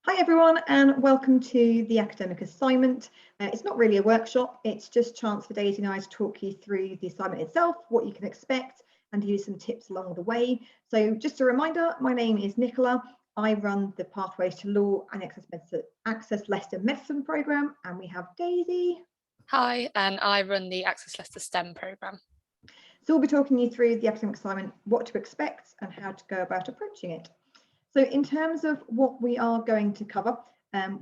Hi everyone, and welcome to the academic assignment. It's not really a workshop, it's just a chance for Daisy and I to talk you through the assignment itself, what you can expect, and to use some tips along the way. So just a reminder, my name is Nicola. I run the Pathways to Law and Access Leicester Medicine programme, and we have Daisy. Hi, and I run the Access Leicester STEM programme. So we'll be talking you through the academic assignment, what to expect and how to go about approaching it. So in terms of what we are going to cover,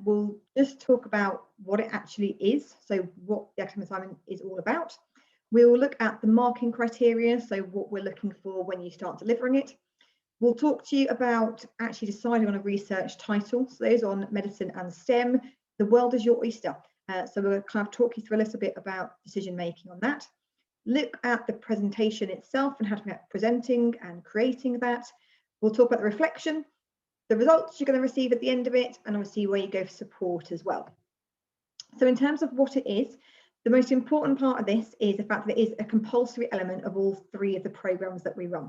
we'll just talk about what it actually is, so what the academic assignment is all about. We'll look at the marking criteria, so what we're looking for when you start delivering it. We'll talk to you about actually deciding on a research title, so those on medicine and STEM. The world is your oyster. So we'll kind of talk you through a little bit about decision making on that. Look at the presentation itself and how to be presenting and creating that. We'll talk about the reflection, the results you're going to receive at the end of it, and obviously where you go for support as well. So in terms of what it is, the most important part of this is the fact that it is a compulsory element of all three of the programs that we run.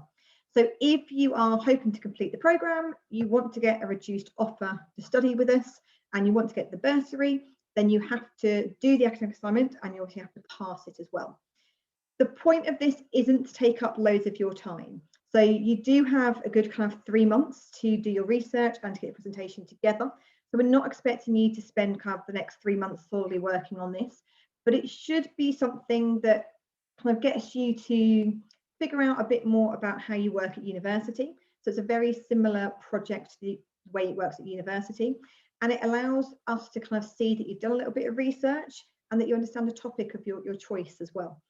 So if you are hoping to complete the program, you want to get a reduced offer to study with us, and you want to get the bursary, then you have to do the academic assignment and you also have to pass it as well. The point of this isn't to take up loads of your time. So you do have a good kind of 3 months to do your research and to get your presentation together. So we're not expecting you to spend kind of the next 3 months solely working on this, but it should be something that kind of gets you to figure out a bit more about how you work at university. So it's a very similar project to the way it works at university. And it allows us to kind of see that you've done a little bit of research and that you understand the topic of your choice as well.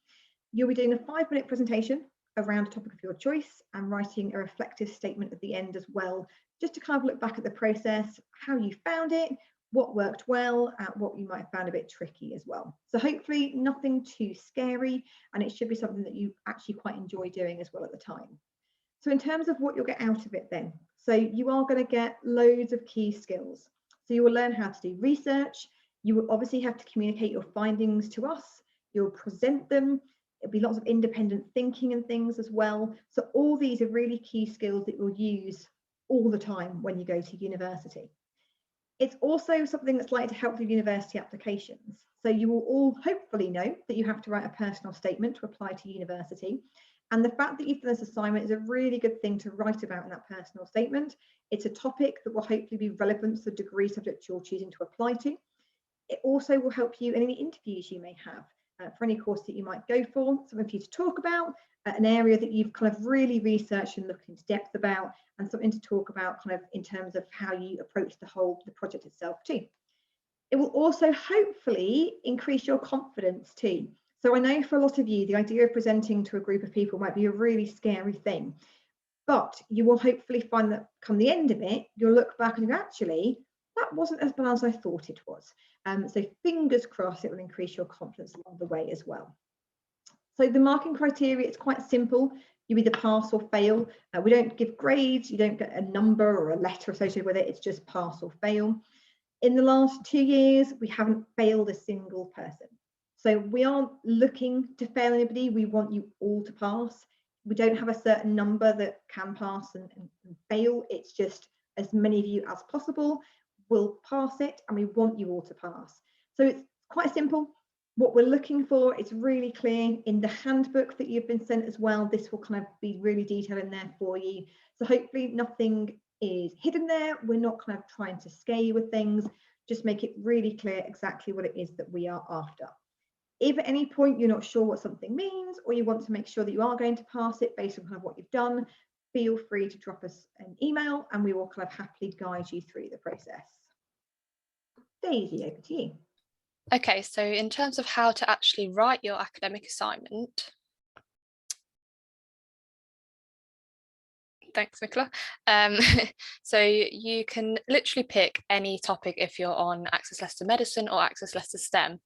You'll be doing a 5-minute presentation around a topic of your choice and writing a reflective statement at the end as well, just to kind of look back at the process, how you found it, what worked well, and what you might have found a bit tricky as well. So hopefully nothing too scary, and it should be something that you actually quite enjoy doing as well at the time. So in terms of what you'll get out of it then, so you are going to get loads of key skills. So you will learn how to do research, you will obviously have to communicate your findings to us, you'll present them, it'll be lots of independent thinking and things as well. So all these are really key skills that you'll use all the time when you go to university. It's also something that's likely to help with university applications. So you will all hopefully know that you have to write a personal statement to apply to university. And the fact that you've done this assignment is a really good thing to write about in that personal statement. It's a topic that will hopefully be relevant to the degree subject you're choosing to apply to. It also will help you in any interviews you may have. For any course that you might go for, something for you to talk about, an area that you've kind of really researched and looked into depth about, and something to talk about kind of in terms of how you approach the project itself too. It will also hopefully increase your confidence too. So I know for a lot of you, the idea of presenting to a group of people might be a really scary thing, but you will hopefully find that come the end of it, you'll look back and go, actually, that wasn't as bad as I thought it was. So fingers crossed, it will increase your confidence along the way as well. So the marking criteria, it's quite simple. You either pass or fail. We don't give grades, you don't get a number or a letter associated with it, it's just pass or fail. In the last 2 years, we haven't failed a single person. So we aren't looking to fail anybody, we want you all to pass. We don't have a certain number that can pass and fail, it's just as many of you as possible will pass it, and we want you all to pass. So it's quite simple. What we're looking for is really clear in the handbook that you've been sent as well. This will kind of be really detailed in there for you. So hopefully nothing is hidden there. We're not kind of trying to scare you with things. Just make it really clear exactly what it is that we are after. If at any point you're not sure what something means, or you want to make sure that you are going to pass it based on kind of what you've done, feel free to drop us an email and we will kind of happily guide you through the process. Daisy, over to you. Okay, so in terms of how to actually write your academic assignment, thanks, Nicola. So you can literally pick any topic if you're on Access Leicester Medicine or Access Leicester STEM.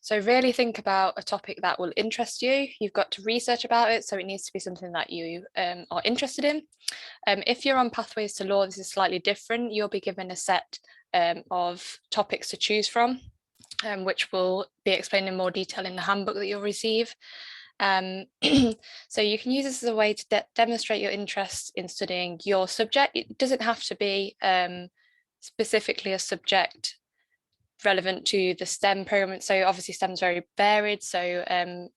So really think about a topic that will interest you. You've got to research about it, so it needs to be something that you are interested in. If you're on Pathways to Law, this is slightly different. You'll be given a set of topics to choose from, which will be explained in more detail in the handbook that you'll receive. So you can use this as a way to demonstrate your interest in studying your subject. It doesn't have to be specifically a subject relevant to the STEM program. So obviously STEM is very varied, so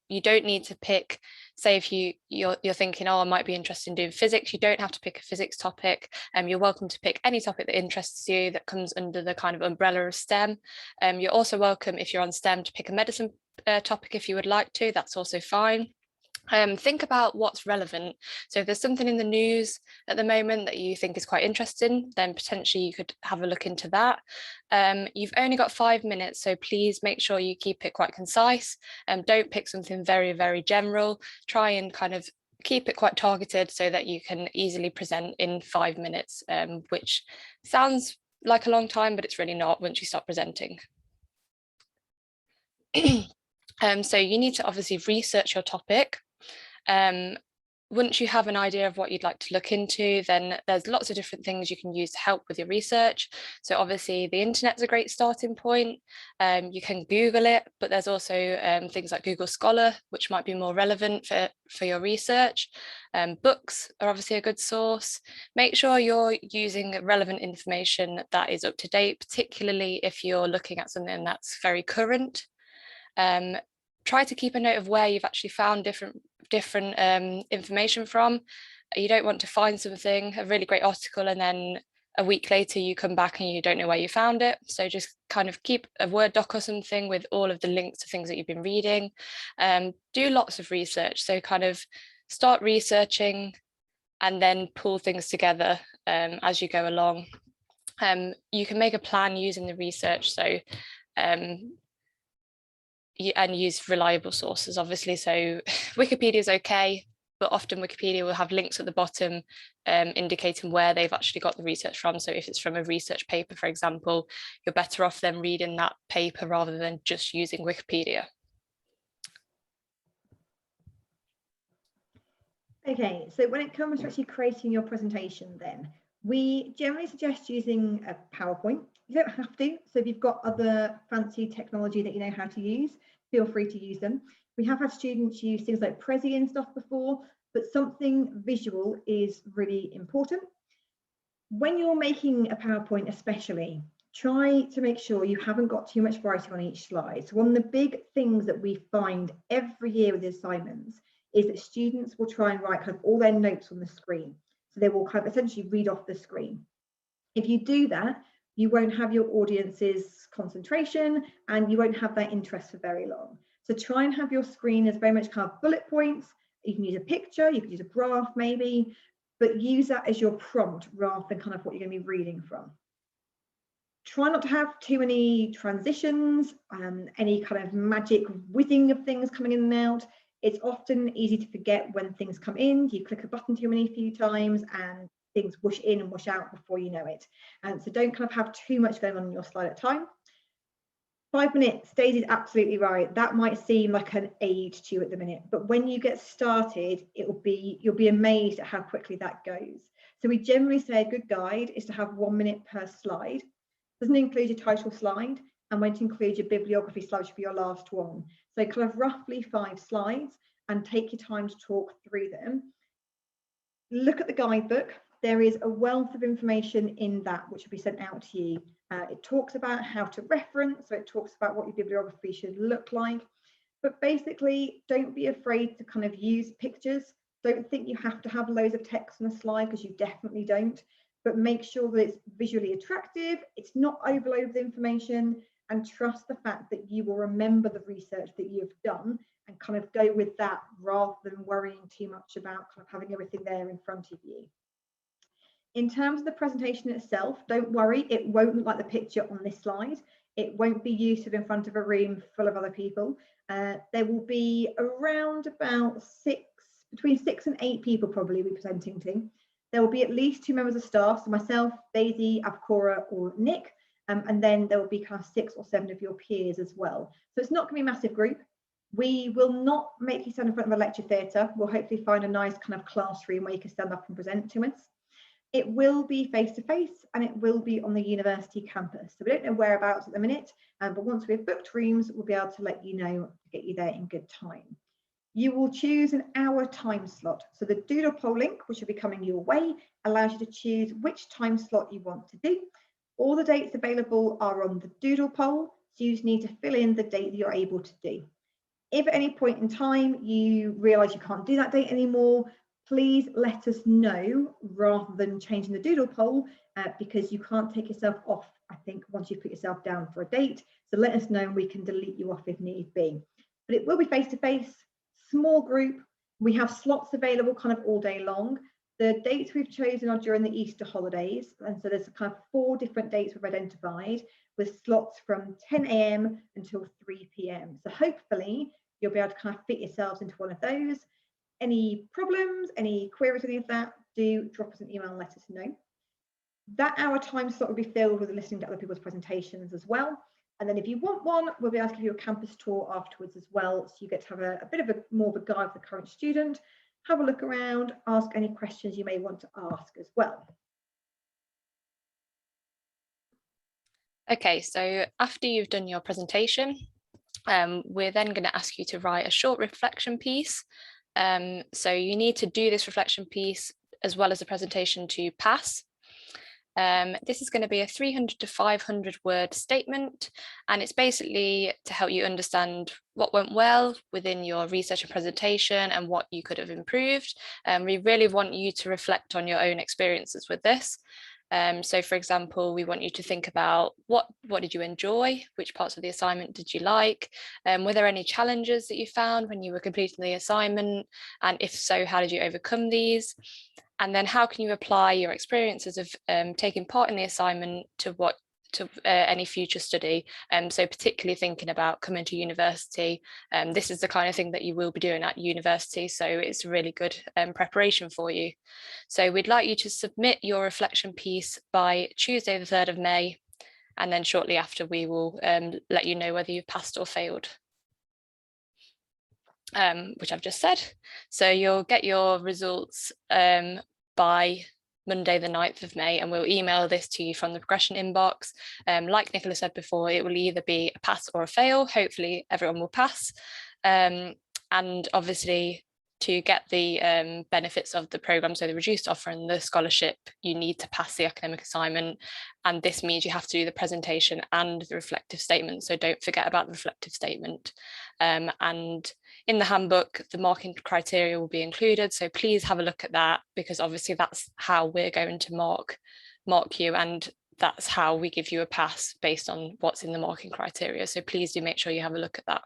you don't need to pick, say if you're thinking, oh, I might be interested in doing physics, you don't have to pick a physics topic. You're welcome to pick any topic that interests you that comes under the kind of umbrella of STEM. You're also welcome, if you're on STEM, to pick a medicine topic if you would like to, that's also fine. Think about what's relevant. So if there's something in the news at the moment that you think is quite interesting, then potentially you could have a look into that. You've only got 5 minutes, so please make sure you keep it quite concise. Don't pick something very, very general. Try and kind of keep it quite targeted so that you can easily present in 5 minutes, which sounds like a long time, but it's really not once you start presenting. So you need to obviously research your topic. Once you have an idea of what you'd like to look into, then there's lots of different things you can use to help with your research. So obviously the internet's a great starting point. You can Google it, but there's also things like Google Scholar, which might be more relevant for your research. Books are obviously a good source. Make sure you're using relevant information that is up to date, particularly if you're looking at something that's very current. Try to keep a note of where you've actually found different information from. You don't want to find something, a really great article, and then a week later you come back and you don't know where you found it. So just kind of keep a Word doc or something with all of the links to things that you've been reading. Do lots of research. So kind of start researching and then pull things together as you go along. You can make a plan using the research. So and use reliable sources, obviously. So Wikipedia is okay, but often Wikipedia will have links at the bottom indicating where they've actually got the research from. So if it's from a research paper, for example, you're better off then reading that paper rather than just using Wikipedia. Okay, so when it comes to actually creating your presentation, then we generally suggest using a PowerPoint. You don't have to. So if you've got other fancy technology that you know how to use, feel free to use them. We have had students use things like Prezi and stuff before, but something visual is really important. When you're making a PowerPoint especially, try to make sure you haven't got too much writing on each slide. So one of the big things that we find every year with the assignments is that students will try and write kind of all their notes on the screen. So they will kind of essentially read off the screen. If you do that, you won't have your audience's concentration and you won't have that interest for very long. So try and have your screen as very much kind of bullet points. You can use a picture, you can use a graph maybe, but use that as your prompt rather than kind of what you're going to be reading from. Try not to have too many transitions, any kind of magic whizzing of things coming in and out. It's often easy to forget when things come in. You click a button too many few times and things whoosh in and whoosh out before you know it. And so don't kind of have too much going on your slide at a time. 5 minutes, Daisy's absolutely right. That might seem like an age to you at the minute, but when you get started, you'll be amazed at how quickly that goes. So we generally say a good guide is to have 1 minute per slide. Doesn't include your title slide, and won't include your bibliography slide, which will be your last one. So kind of roughly 5 slides, and take your time to talk through them. Look at the guidebook. There is a wealth of information in that which will be sent out to you. It talks about how to reference, so it talks about what your bibliography should look like. But basically, don't be afraid to kind of use pictures. Don't think you have to have loads of text on a slide, because you definitely don't. But make sure that it's visually attractive, it's not overload with information, and trust the fact that you will remember the research that you've done and kind of go with that rather than worrying too much about kind of having everything there in front of you. In terms of the presentation itself, don't worry, it won't look like the picture on this slide. It won't be you sort of in front of a room full of other people. There will be around about between 6 and 8 people probably we're presenting to. There will be at least 2 members of staff, so myself, Daisy, Avcora, or Nick, and then there will be kind of 6 or 7 of your peers as well. So it's not going to be a massive group. We will not make you stand in front of a lecture theatre. We'll hopefully find a nice kind of classroom where you can stand up and present to us. It will be face-to-face, and it will be on the university campus. So we don't know whereabouts at the minute, but once we've booked rooms, we'll be able to let you know to get you there in good time. You will choose an hour time slot. So the Doodle poll link, which will be coming your way, allows you to choose which time slot you want to do. All the dates available are on the doodle poll, so you just need to fill in the date that you're able to do. If at any point in time you realise you can't do that date anymore, please let us know rather than changing the doodle poll, because you can't take yourself off, I think, once you put yourself down for a date. So let us know and we can delete you off if need be. But it will be face-to-face, small group. We have slots available kind of all day long. The dates we've chosen are during the Easter holidays. And so there's kind of 4 different dates we've identified with slots from 10 a.m. until 3 p.m. So hopefully you'll be able to kind of fit yourselves into one of those. Any problems, any queries, any of that, do drop us an email and let us know. That hour time slot will be filled with listening to other people's presentations as well. And then if you want one, we'll be able to give you a campus tour afterwards as well. So you get to have a bit of a more of a guide of the current student, have a look around, ask any questions you may want to ask as well. Okay, so after you've done your presentation, we're then going to ask you to write a short reflection piece. So you need to do this reflection piece as well as the presentation to pass. This is going to be a 300 to 500 word statement, and it's basically to help you understand what went well within your research and presentation and what you could have improved. We really want you to reflect on your own experiences with this. So for example, we want you to think about what did you enjoy, which parts of the assignment did you like, were there any challenges that you found when you were completing the assignment, and if so, how did you overcome these? And then how can you apply your experiences of taking part in the assignment to any future study? So particularly thinking about coming to university, this is the kind of thing that you will be doing at university, so it's a really good preparation for you. So we'd like you to submit your reflection piece by Tuesday the 3rd of May, and then shortly after we will let you know whether you've passed or failed. Which I've just said. So you'll get your results by Monday the 9th of May, and we'll email this to you from the progression inbox. Like Nicola said before, it will either be a pass or a fail. Hopefully everyone will pass. And obviously to get the benefits of the programme, so the reduced offer and the scholarship, you need to pass the academic assignment, and this means you have to do the presentation and the reflective statement, so don't forget about the reflective statement. And in the handbook, the marking criteria will be included, so please have a look at that, because obviously that's how we're going to mark you, and that's how we give you a pass based on what's in the marking criteria. So please do make sure you have a look at that.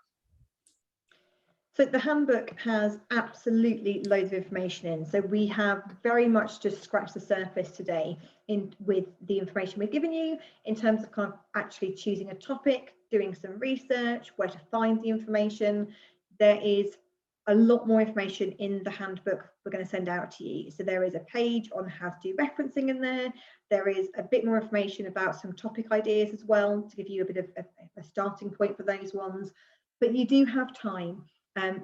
So the handbook has absolutely loads of information in. So we have very much just scratched the surface today with the information we've given you in terms of kind of actually choosing a topic, doing some research, where to find the information. There is a lot more information in the handbook we're going to send out to you. So there is a page on how to do referencing in there. There is a bit more information about some topic ideas as well, to give you a bit of a starting point for those ones. But you do have time.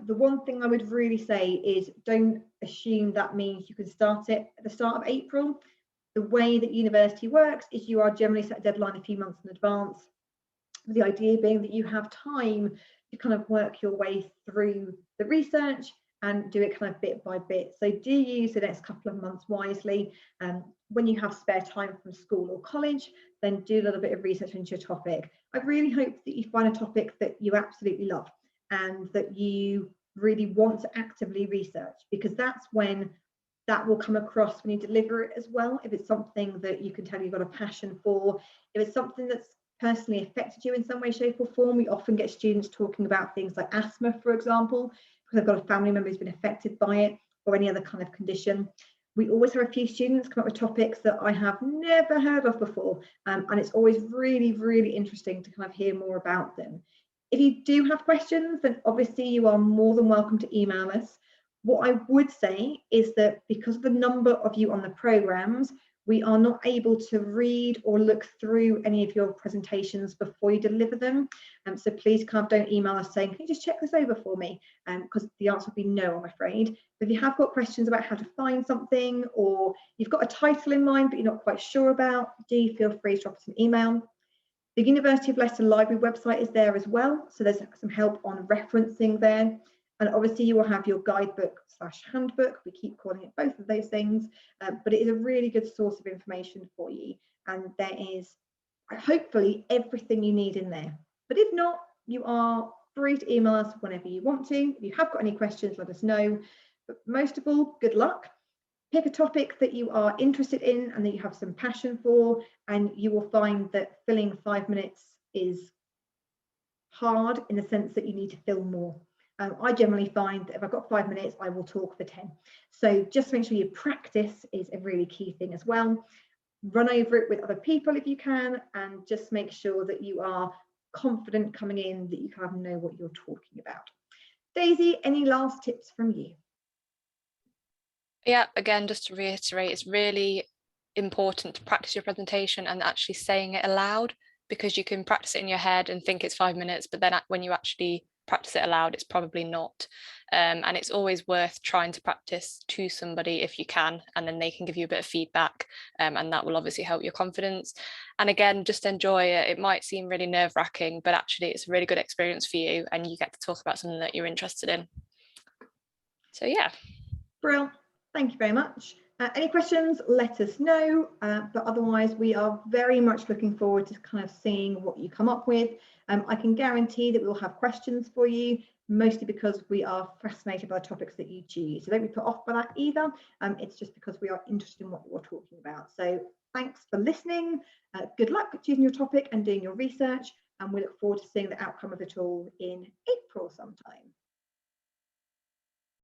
The one thing I would really say is don't assume that means you can start it at the start of April. The way that university works is you are generally set a deadline a few months in advance. The idea being that you have time to kind of work your way through the research and do it kind of bit by bit. So do use the next couple of months wisely. When you have spare time from school or college, then do a little bit of research into your topic. I really hope that you find a topic that you absolutely love and that you really want to actively research, because that's when that will come across when you deliver it as well. If it's something that you can tell you've got a passion for, if it's something that's personally affected you in some way, shape or form. We often get students talking about things like asthma, for example, because they've got a family member who's been affected by it, or any other kind of condition. We always have a few students come up with topics that I have never heard of before, and it's always really, really interesting to kind of hear more about them. If you do have questions, then obviously you are more than welcome to email us. What I would say is that because of the number of you on the programs, we are not able to read or look through any of your presentations before you deliver them. So please don't email us saying, can you just check this over for me? Because the answer will be no, I'm afraid. But if you have got questions about how to find something, or you've got a title in mind but you're not quite sure about, do feel free to drop us an email. The University of Leicester Library website is there as well, so there's some help on referencing there. And obviously you will have your guidebook/handbook. We keep calling it both of those things, but it is a really good source of information for you. And there is hopefully everything you need in there. But if not, you are free to email us whenever you want to. If you have got any questions, let us know. But most of all, good luck. Pick a topic that you are interested in and that you have some passion for, and you will find that filling 5 minutes is hard in the sense that you need to fill more. I generally find that if I've got 5 minutes, I will talk for 10. So just make sure you practice is a really key thing as well. Run over it with other people if you can, and just make sure that you are confident coming in, that you kind of know what you're talking about. Daisy, any last tips from you? Yeah, again, just to reiterate, it's really important to practice your presentation and actually saying it aloud, because you can practice it in your head and think it's 5 minutes, but then when you actually practice it aloud, it's probably not. And it's always worth trying to practice to somebody if you can, and then they can give you a bit of feedback, and that will obviously help your confidence. And again, just enjoy it. It might seem really nerve-wracking, but actually it's a really good experience for you, and you get to talk about something that you're interested in. So yeah. Brill, thank you very much. Any questions, let us know, but otherwise we are very much looking forward to kind of seeing what you come up with. I can guarantee that we'll have questions for you, mostly because we are fascinated by the topics that you choose. So don't be put off by that either. It's just because we are interested in what you're talking about. So thanks for listening. Good luck choosing your topic and doing your research, and we look forward to seeing the outcome of it all in April sometime.